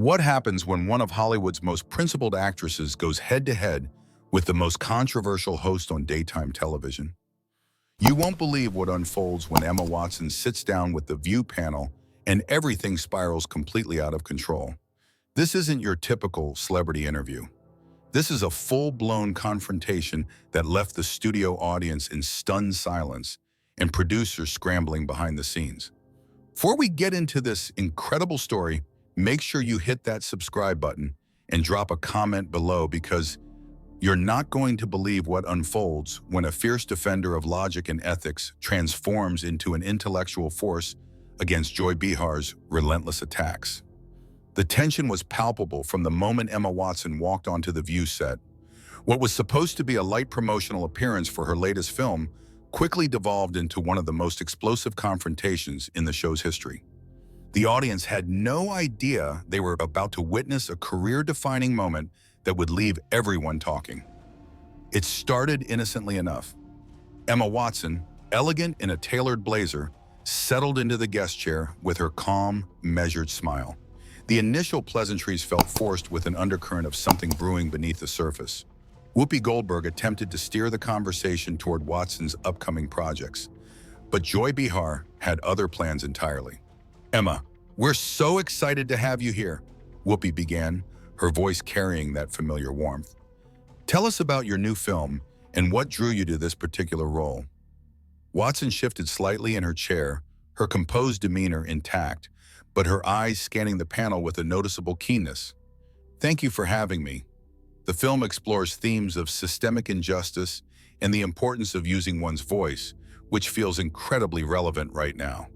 What happens when one of Hollywood's most principled actresses goes head-to-head with the most controversial host on daytime television? You won't believe what unfolds when Emma Watson sits down with the View panel and everything spirals completely out of control. This isn't your typical celebrity interview. This is a full-blown confrontation that left the studio audience in stunned silence and producers scrambling behind the scenes. Before we get into this incredible story, make sure you hit that subscribe button and drop a comment below, because you're not going to believe what unfolds when a fierce defender of logic and ethics transforms into an intellectual force against Joy Behar's relentless attacks. The tension was palpable from the moment Emma Watson walked onto the View set. What was supposed to be a light promotional appearance for her latest film quickly devolved into one of the most explosive confrontations in the show's history. The audience had no idea they were about to witness a career-defining moment that would leave everyone talking. It started innocently enough. Emma Watson, elegant in a tailored blazer, settled into the guest chair with her calm, measured smile. The initial pleasantries felt forced, with an undercurrent of something brewing beneath the surface. Whoopi Goldberg attempted to steer the conversation toward Watson's upcoming projects, but Joy Behar had other plans entirely. "Emma, we're so excited to have you here," Whoopi began, her voice carrying that familiar warmth. "Tell us about your new film and what drew you to this particular role." Watson shifted slightly in her chair, her composed demeanor intact, but her eyes scanning the panel with a noticeable keenness. "Thank you for having me. The film explores themes of systemic injustice and the importance of using one's voice, which feels incredibly relevant right now."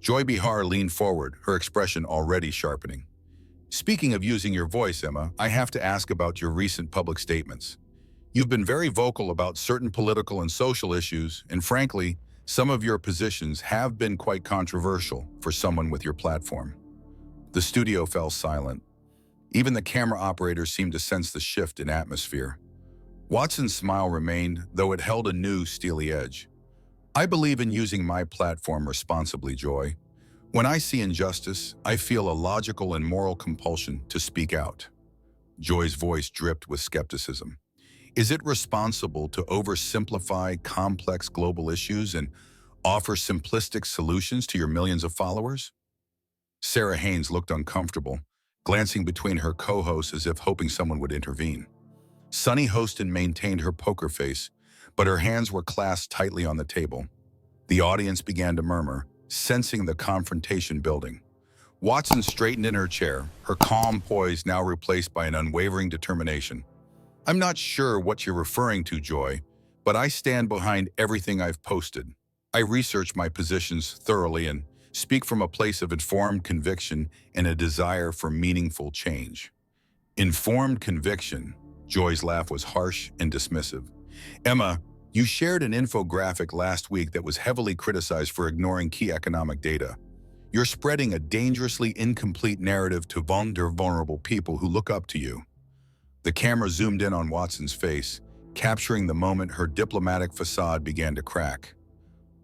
Joy Behar leaned forward, her expression already sharpening. "Speaking of using your voice, Emma, I have to ask about your recent public statements. You've been very vocal about certain political and social issues, and frankly, some of your positions have been quite controversial for someone with your platform." The studio fell silent. Even the camera operators seemed to sense the shift in atmosphere. Watson's smile remained, though it held a new, steely edge. "I believe in using my platform responsibly, Joy. When I see injustice, I feel a logical and moral compulsion to speak out." Joy's voice dripped with skepticism. "Is it responsible to oversimplify complex global issues and offer simplistic solutions to your millions of followers?" Sarah Haynes looked uncomfortable, glancing between her co-hosts as if hoping someone would intervene. Sunny Hostin maintained her poker face, but her hands were clasped tightly on the table. The audience began to murmur, sensing the confrontation building. Watson straightened in her chair, her calm poise now replaced by an unwavering determination. "I'm not sure what you're referring to, Joy, but I stand behind everything I've posted. I research my positions thoroughly and speak from a place of informed conviction and a desire for meaningful change." Informed conviction? Joy's laugh was harsh and dismissive. "Emma, you shared an infographic last week that was heavily criticized for ignoring key economic data. You're spreading a dangerously incomplete narrative to vulnerable people who look up to you." The camera zoomed in on Watson's face, capturing the moment her diplomatic facade began to crack.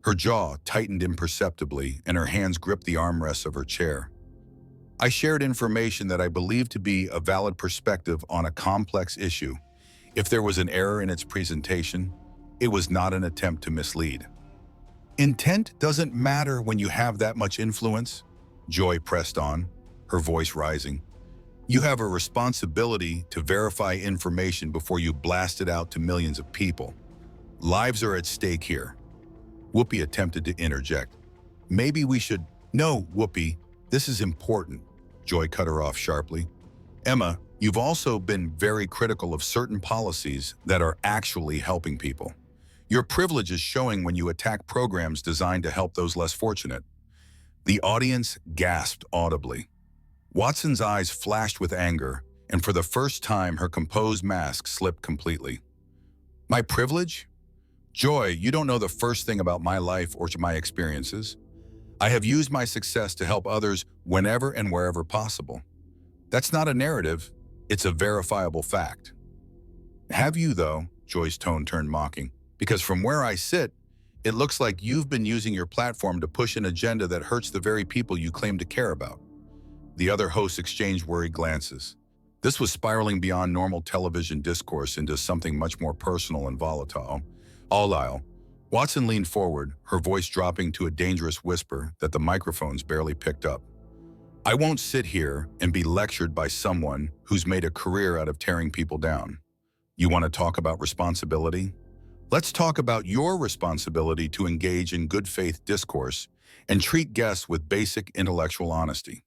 Her jaw tightened imperceptibly, and her hands gripped the armrests of her chair. "I shared information that I believe to be a valid perspective on a complex issue. If there was an error in its presentation, it was not an attempt to mislead." "Intent doesn't matter when you have that much influence," Joy pressed on, her voice rising. "You have a responsibility to verify information before you blast it out to millions of people. Lives are at stake here." Whoopi attempted to interject. "Maybe we should—" "No, Whoopi, this is important," Joy cut her off sharply. "Emma, you've also been very critical of certain policies that are actually helping people. Your privilege is showing when you attack programs designed to help those less fortunate." The audience gasped audibly. Watson's eyes flashed with anger, and for the first time her composed mask slipped completely. "My privilege? Joy, you don't know the first thing about my life or my experiences. I have used my success to help others whenever and wherever possible. That's not a narrative, it's a verifiable fact." "Have you, though?" Joy's tone turned mocking. "Because from where I sit, it looks like you've been using your platform to push an agenda that hurts the very people you claim to care about." The other hosts exchanged worried glances. This was spiraling beyond normal television discourse into something much more personal and volatile. All aisle. Watson leaned forward, her voice dropping to a dangerous whisper that the microphones barely picked up. I won't sit here and be lectured by someone who's made a career out of tearing people down. You want to talk about responsibility? Let's talk about your responsibility to engage in good faith discourse and treat guests with basic intellectual honesty.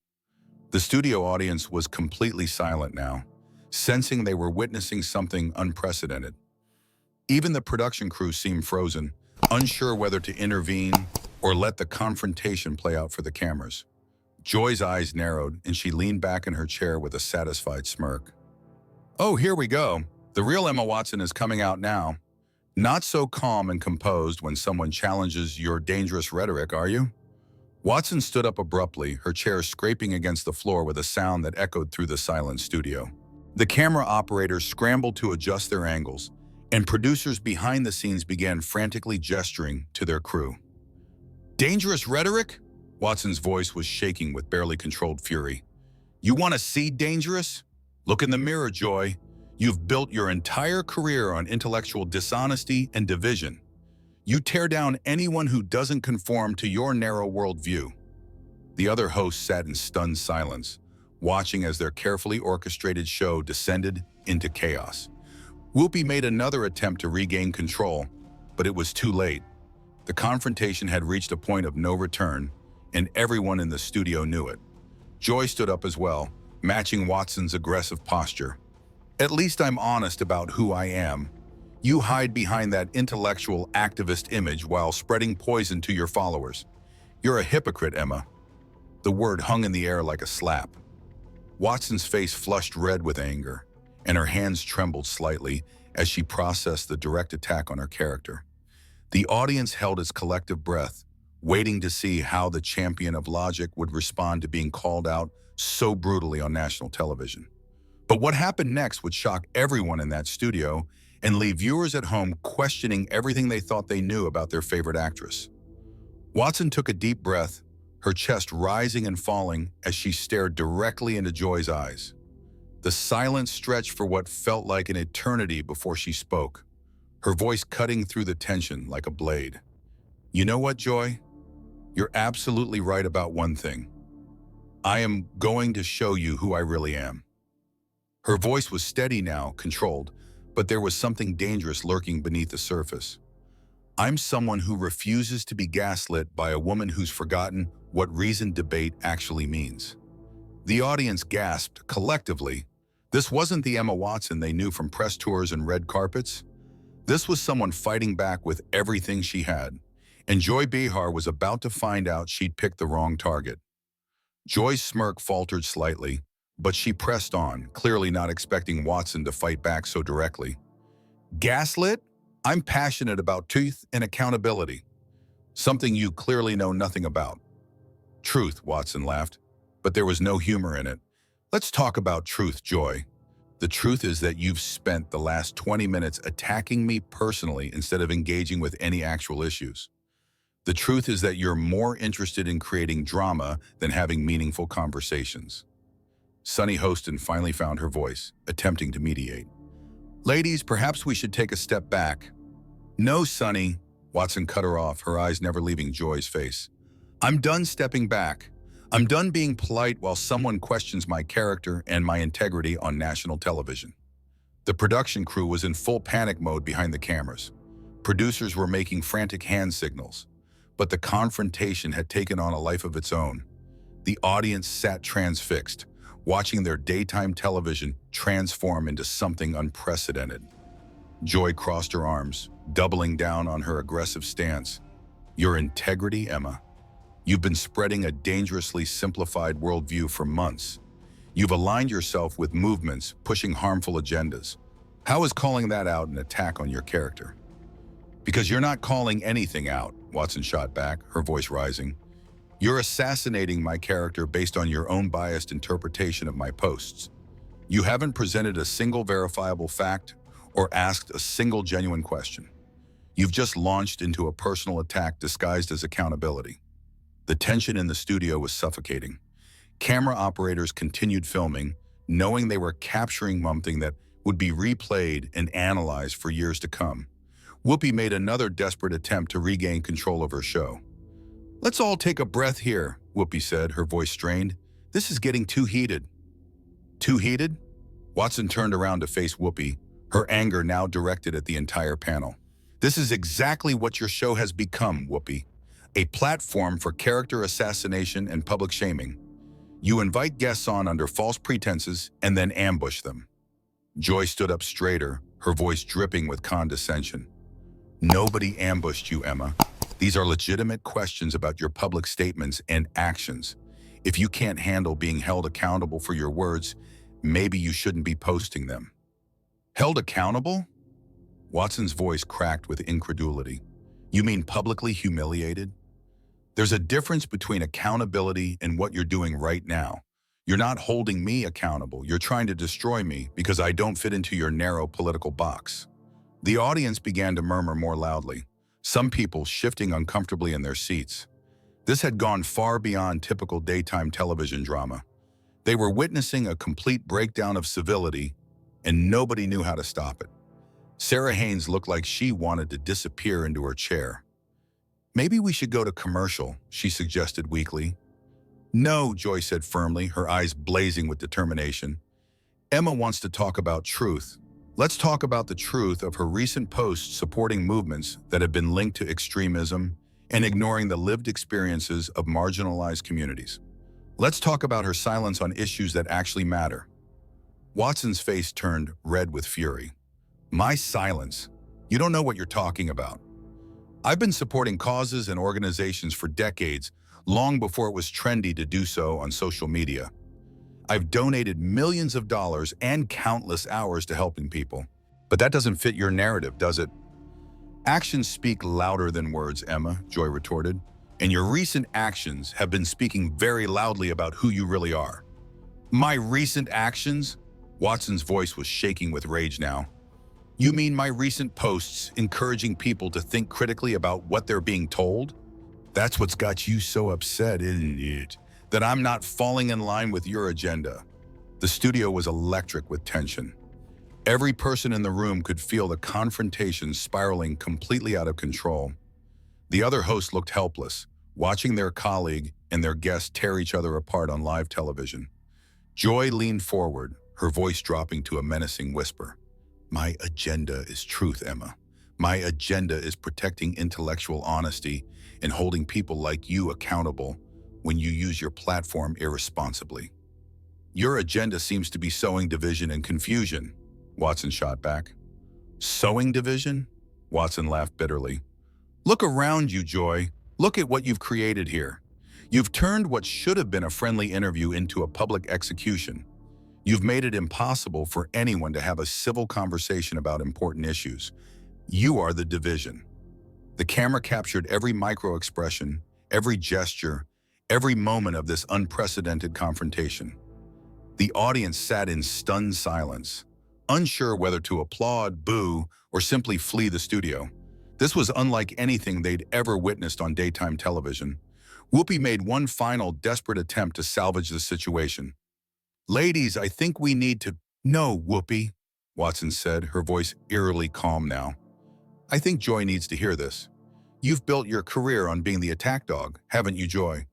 The studio audience was completely silent now, sensing they were witnessing something unprecedented. Even the production crew seemed frozen, unsure whether to intervene or let the confrontation play out for the cameras. Joy's eyes narrowed, and she leaned back in her chair with a satisfied smirk. Oh, here we go. The real Emma Watson is coming out now. Not so calm and composed when someone challenges your dangerous rhetoric, are you? Watson stood up abruptly, her chair scraping against the floor with a sound that echoed through the silent studio. The camera operators scrambled to adjust their angles, and producers behind the scenes began frantically gesturing to their crew. Dangerous rhetoric? Watson's voice was shaking with barely controlled fury. You want to see dangerous? Look in the mirror, Joy. You've built your entire career on intellectual dishonesty and division. You tear down anyone who doesn't conform to your narrow worldview. The other hosts sat in stunned silence, watching as their carefully orchestrated show descended into chaos. Whoopi made another attempt to regain control, but it was too late. The confrontation had reached a point of no return, and everyone in the studio knew it. Joy stood up as well, matching Watson's aggressive posture. At least I'm honest about who I am. You hide behind that intellectual activist image while spreading poison to your followers. You're a hypocrite, Emma. The word hung in the air like a slap. Watson's face flushed red with anger, and her hands trembled slightly as she processed the direct attack on her character. The audience held its collective breath, waiting to see how the champion of logic would respond to being called out so brutally on national television. But what happened next would shock everyone in that studio and leave viewers at home questioning everything they thought they knew about their favorite actress. Watson took a deep breath, her chest rising and falling as she stared directly into Joy's eyes. The silence stretched for what felt like an eternity before she spoke, her voice cutting through the tension like a blade. You know what, Joy? You're absolutely right about one thing. I am going to show you who I really am. Her voice was steady now, controlled, but there was something dangerous lurking beneath the surface. I'm someone who refuses to be gaslit by a woman who's forgotten what reasoned debate actually means. The audience gasped collectively. This wasn't the Emma Watson they knew from press tours and red carpets. This was someone fighting back with everything she had, and Joy Behar was about to find out she'd picked the wrong target. Joy's smirk faltered slightly, but she pressed on, clearly not expecting Watson to fight back so directly. Gaslit? I'm passionate about truth and accountability, something you clearly know nothing about. Truth, Watson laughed, but there was no humor in it. Let's talk about truth, Joy. The truth is that you've spent the last 20 minutes attacking me personally instead of engaging with any actual issues. The truth is that you're more interested in creating drama than having meaningful conversations. Sunny Hostin finally found her voice, attempting to mediate. Ladies, perhaps we should take a step back. No, Sunny, Watson cut her off, her eyes never leaving Joy's face. I'm done stepping back. I'm done being polite while someone questions my character and my integrity on national television. The production crew was in full panic mode behind the cameras. Producers were making frantic hand signals, but the confrontation had taken on a life of its own. The audience sat transfixed, watching their daytime television transform into something unprecedented. Joy crossed her arms, doubling down on her aggressive stance. Your integrity, Emma. You've been spreading a dangerously simplified worldview for months. You've aligned yourself with movements pushing harmful agendas. How is calling that out an attack on your character? Because you're not calling anything out, Watson shot back, her voice rising. You're assassinating my character based on your own biased interpretation of my posts. You haven't presented a single verifiable fact or asked a single genuine question. You've just launched into a personal attack disguised as accountability. The tension in the studio was suffocating. Camera operators continued filming, knowing they were capturing something that would be replayed and analyzed for years to come. Whoopi made another desperate attempt to regain control of her show. "Let's all take a breath here," Whoopi said, her voice strained. "This is getting too heated." Too heated? Watson turned around to face Whoopi, her anger now directed at the entire panel. "This is exactly what your show has become, Whoopi. A platform for character assassination and public shaming. You invite guests on under false pretenses and then ambush them." Joy stood up straighter, her voice dripping with condescension. "Nobody ambushed you, Emma. These are legitimate questions about your public statements and actions. If you can't handle being held accountable for your words, maybe you shouldn't be posting them." "Held accountable?" Watson's voice cracked with incredulity. "You mean publicly humiliated?" "There's a difference between accountability and what you're doing right now. You're not holding me accountable. You're trying to destroy me because I don't fit into your narrow political box." The audience began to murmur more loudly, some people shifting uncomfortably in their seats. This had gone far beyond typical daytime television drama. They were witnessing a complete breakdown of civility, and nobody knew how to stop it. Sarah Haynes looked like she wanted to disappear into her chair. "Maybe we should go to commercial," she suggested weakly. "No," Joy said firmly, her eyes blazing with determination. "Emma wants to talk about truth. Let's talk about the truth of her recent posts supporting movements that have been linked to extremism and ignoring the lived experiences of marginalized communities. Let's talk about her silence on issues that actually matter." Watson's face turned red with fury. "My silence? You don't know what you're talking about. I've been supporting causes and organizations for decades, long before it was trendy to do so on social media. I've donated millions of dollars and countless hours to helping people. But that doesn't fit your narrative, does it?" "Actions speak louder than words, Emma," Joy retorted. "And your recent actions have been speaking very loudly about who you really are." "My recent actions?" Watson's voice was shaking with rage now. "You mean my recent posts encouraging people to think critically about what they're being told? That's what's got you so upset, isn't it? That I'm not falling in line with your agenda." The studio was electric with tension. Every person in the room could feel the confrontation spiraling completely out of control. The other hosts looked helpless, watching their colleague and their guest tear each other apart on live television. Joy leaned forward, her voice dropping to a menacing whisper. "My agenda is truth, Emma. My agenda is protecting intellectual honesty and holding people like you accountable when you use your platform irresponsibly." "Your agenda seems to be sowing division and confusion," Watson shot back. "Sowing division?" Watson laughed bitterly. "Look around you, Joy. Look at what you've created here. You've turned what should have been a friendly interview into a public execution. You've made it impossible for anyone to have a civil conversation about important issues. You are the division." The camera captured every micro-expression, every gesture, every moment of this unprecedented confrontation. The audience sat in stunned silence, unsure whether to applaud, boo, or simply flee the studio. This was unlike anything they'd ever witnessed on daytime television. Whoopi made one final desperate attempt to salvage the situation. "Ladies, I think we need to—" "No, Whoopi," Watson said, her voice eerily calm now. "I think Joy needs to hear this. You've built your career on being the attack dog, haven't you, Joy?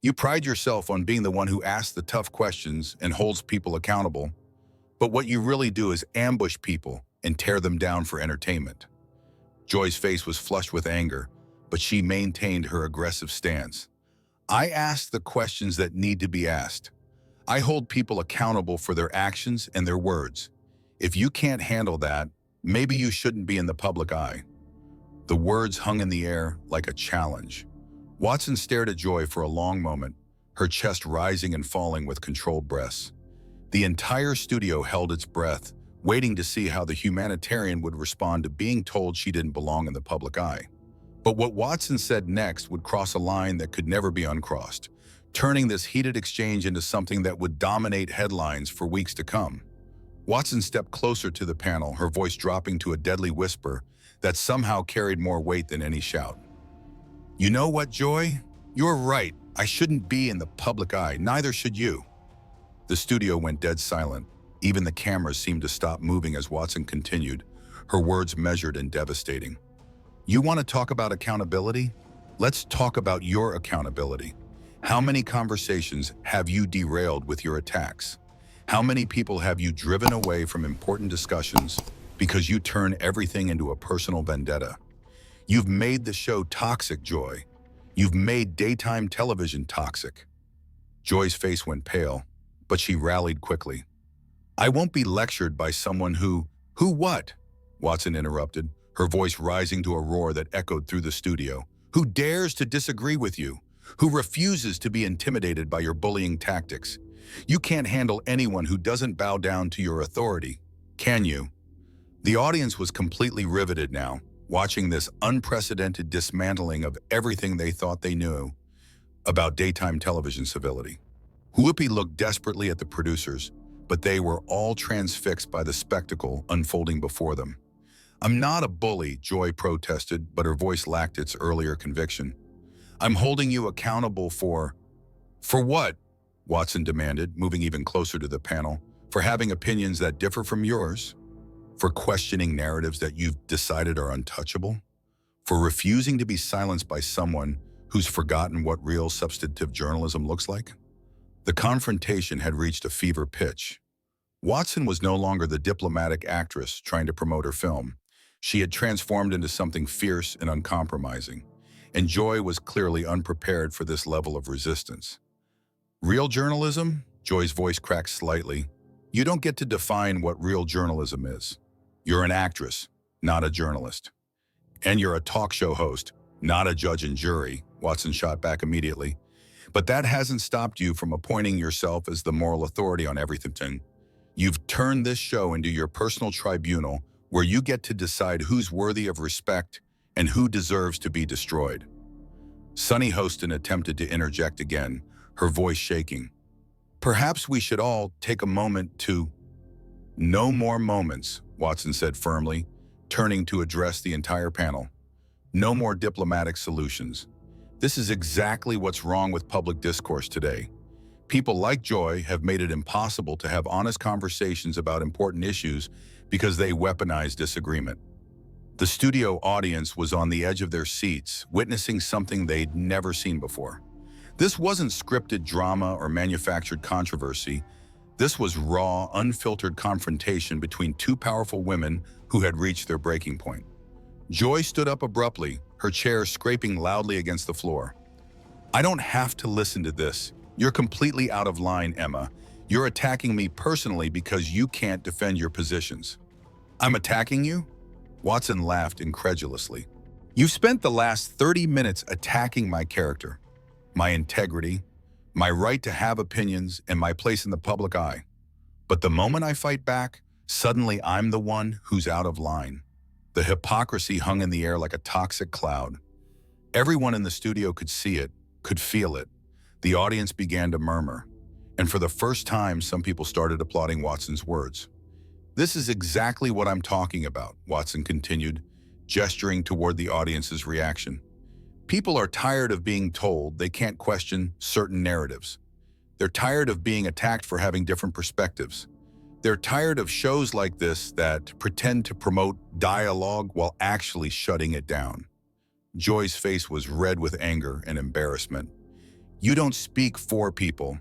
You pride yourself on being the one who asks the tough questions and holds people accountable. But what you really do is ambush people and tear them down for entertainment." Joy's face was flushed with anger, but she maintained her aggressive stance. "I ask the questions that need to be asked. I hold people accountable for their actions and their words. If you can't handle that, maybe you shouldn't be in the public eye." The words hung in the air like a challenge. Watson stared at Joy for a long moment, her chest rising and falling with controlled breaths. The entire studio held its breath, waiting to see how the humanitarian would respond to being told she didn't belong in the public eye. But what Watson said next would cross a line that could never be uncrossed, turning this heated exchange into something that would dominate headlines for weeks to come. Watson stepped closer to the panel, her voice dropping to a deadly whisper that somehow carried more weight than any shout. "You know what, Joy? You're right. I shouldn't be in the public eye, neither should you. The studio went dead silent. Even the cameras seemed to stop moving as Watson continued, her words measured and devastating. You want to talk about accountability? Let's talk about your accountability. How many conversations have you derailed with your attacks? How many people have you driven away from important discussions because you turn everything into a personal vendetta? You've made the show toxic, Joy. You've made daytime television toxic. Joy's face went pale, but she rallied quickly. I won't be lectured by someone who what? Watson interrupted, her voice rising to a roar that echoed through the studio. Who dares to disagree with you? Who refuses to be intimidated by your bullying tactics? You can't handle anyone who doesn't bow down to your authority, can you? The audience was completely riveted now, watching this unprecedented dismantling of everything they thought they knew about daytime television civility. Whoopi looked desperately at the producers, but they were all transfixed by the spectacle unfolding before them. I'm not a bully, Joy protested, but her voice lacked its earlier conviction. I'm holding you accountable for what? Watson demanded, moving even closer to the panel. For having opinions that differ from yours? For questioning narratives that you've decided are untouchable? For refusing to be silenced by someone who's forgotten what real substantive journalism looks like? The confrontation had reached a fever pitch. Watson was no longer the diplomatic actress trying to promote her film. She had transformed into something fierce and uncompromising, and Joy was clearly unprepared for this level of resistance. Real journalism? Joy's voice cracked slightly. You don't get to define what real journalism is. You're an actress, not a journalist. And you're a talk show host, not a judge and jury, Watson shot back immediately. But that hasn't stopped you from appointing yourself as the moral authority on everything. You've turned this show into your personal tribunal where you get to decide who's worthy of respect and who deserves to be destroyed. Sunny Hostin attempted to interject again, her voice shaking. Perhaps we should all take a moment to... No more moments, Watson said firmly, turning to address the entire panel. No more diplomatic solutions. This is exactly what's wrong with public discourse today. People like Joy have made it impossible to have honest conversations about important issues because they weaponize disagreement. The studio audience was on the edge of their seats, witnessing something they'd never seen before. This wasn't scripted drama or manufactured controversy. This was raw, unfiltered confrontation between two powerful women who had reached their breaking point. Joy stood up abruptly, her chair scraping loudly against the floor. I don't have to listen to this. You're completely out of line, Emma. You're attacking me personally because you can't defend your positions. I'm attacking you? Watson laughed incredulously. You've spent the last 30 minutes attacking my character, my integrity, my right to have opinions, and my place in the public eye. But the moment I fight back, suddenly I'm the one who's out of line. The hypocrisy hung in the air like a toxic cloud. Everyone in the studio could see it, could feel it. The audience began to murmur. And for the first time, some people started applauding Watson's words. This is exactly what I'm talking about, Watson continued, gesturing toward the audience's reaction. People are tired of being told they can't question certain narratives. They're tired of being attacked for having different perspectives. They're tired of shows like this that pretend to promote dialogue while actually shutting it down. Joy's face was red with anger and embarrassment. You don't speak for people.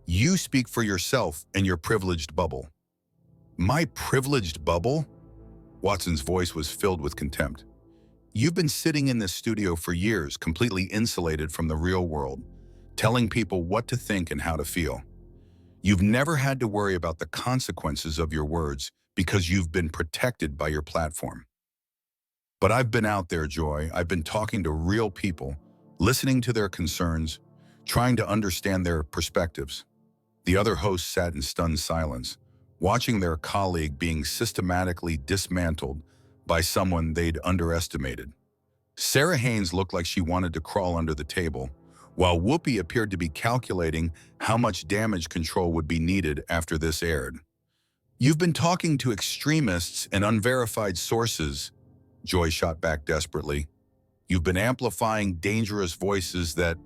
You speak for yourself and your privileged bubble. My privileged bubble? Watson's voice was filled with contempt. You've been sitting in this studio for years, completely insulated from the real world, telling people what to think and how to feel. You've never had to worry about the consequences of your words because you've been protected by your platform. But I've been out there, Joy. I've been talking to real people, listening to their concerns, trying to understand their perspectives. The other hosts sat in stunned silence, watching their colleague being systematically dismantled by someone they'd underestimated. Sarah Haynes looked like she wanted to crawl under the table, while Whoopi appeared to be calculating how much damage control would be needed after this aired. You've been talking to extremists and unverified sources, Joy shot back desperately. You've been amplifying dangerous voices that...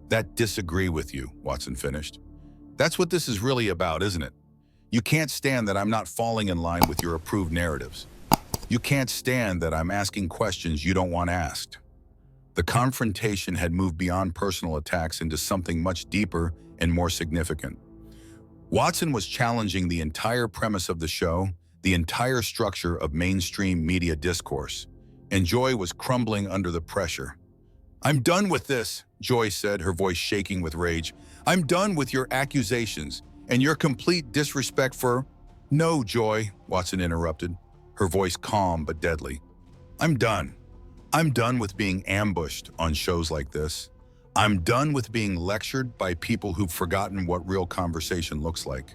That disagree with you, Watson finished. That's what this is really about, isn't it? You can't stand that I'm not falling in line with your approved narratives. You can't stand that I'm asking questions you don't want asked. The confrontation had moved beyond personal attacks into something much deeper and more significant. Watson was challenging the entire premise of the show, the entire structure of mainstream media discourse, and Joy was crumbling under the pressure. "I'm done with this," Joy said, her voice shaking with rage. "I'm done with your accusations and your complete disrespect for—" "No, Joy," Watson interrupted, her voice calm but deadly. "I'm done. I'm done with being ambushed on shows like this. I'm done with being lectured by people who've forgotten what real conversation looks like.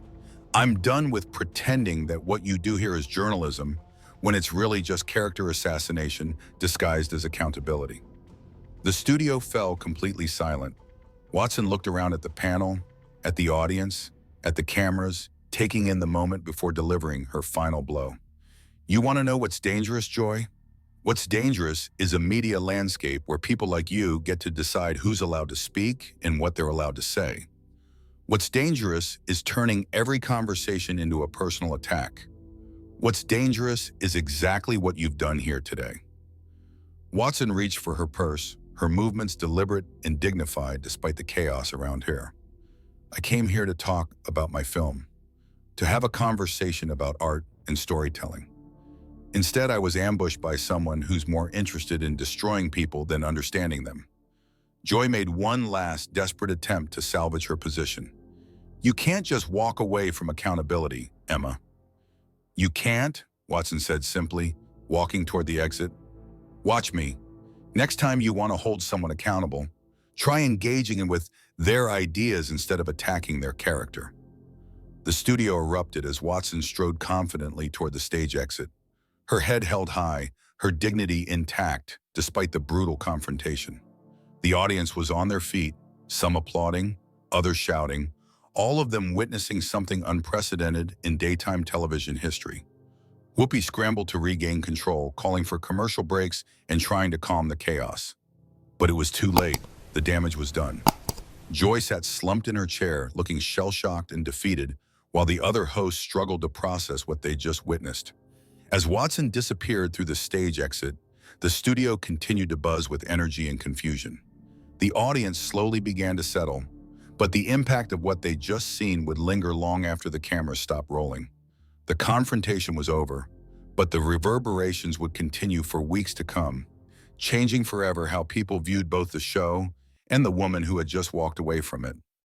I'm done with pretending that what you do here is journalism when it's really just character assassination disguised as accountability." The studio fell completely silent. Watson looked around at the panel, at the audience, at the cameras, taking in the moment before delivering her final blow. "You want to know what's dangerous, Joy? What's dangerous is a media landscape where people like you get to decide who's allowed to speak and what they're allowed to say. What's dangerous is turning every conversation into a personal attack. What's dangerous is exactly what you've done here today." Watson reached for her purse, her movements deliberate and dignified despite the chaos around her. "I came here to talk about my film, to have a conversation about art and storytelling. Instead, I was ambushed by someone who's more interested in destroying people than understanding them." Joy made one last desperate attempt to salvage her position. "You can't just walk away from accountability, Emma." "You can't," Watson said simply, walking toward the exit. "Watch me. Next time you want to hold someone accountable, try engaging with their ideas instead of attacking their character." The studio erupted as Watson strode confidently toward the stage exit, her head held high, her dignity intact despite the brutal confrontation. The audience was on their feet, some applauding, others shouting, all of them witnessing something unprecedented in daytime television history. Whoopi scrambled to regain control, calling for commercial breaks and trying to calm the chaos. But it was too late. The damage was done. Joy sat slumped in her chair, looking shell-shocked and defeated, while the other hosts struggled to process what they'd just witnessed. As Watson disappeared through the stage exit, the studio continued to buzz with energy and confusion. The audience slowly began to settle, but the impact of what they'd just seen would linger long after the cameras stopped rolling. The confrontation was over, but the reverberations would continue for weeks to come, changing forever how people viewed both the show and the woman who had just walked away from it.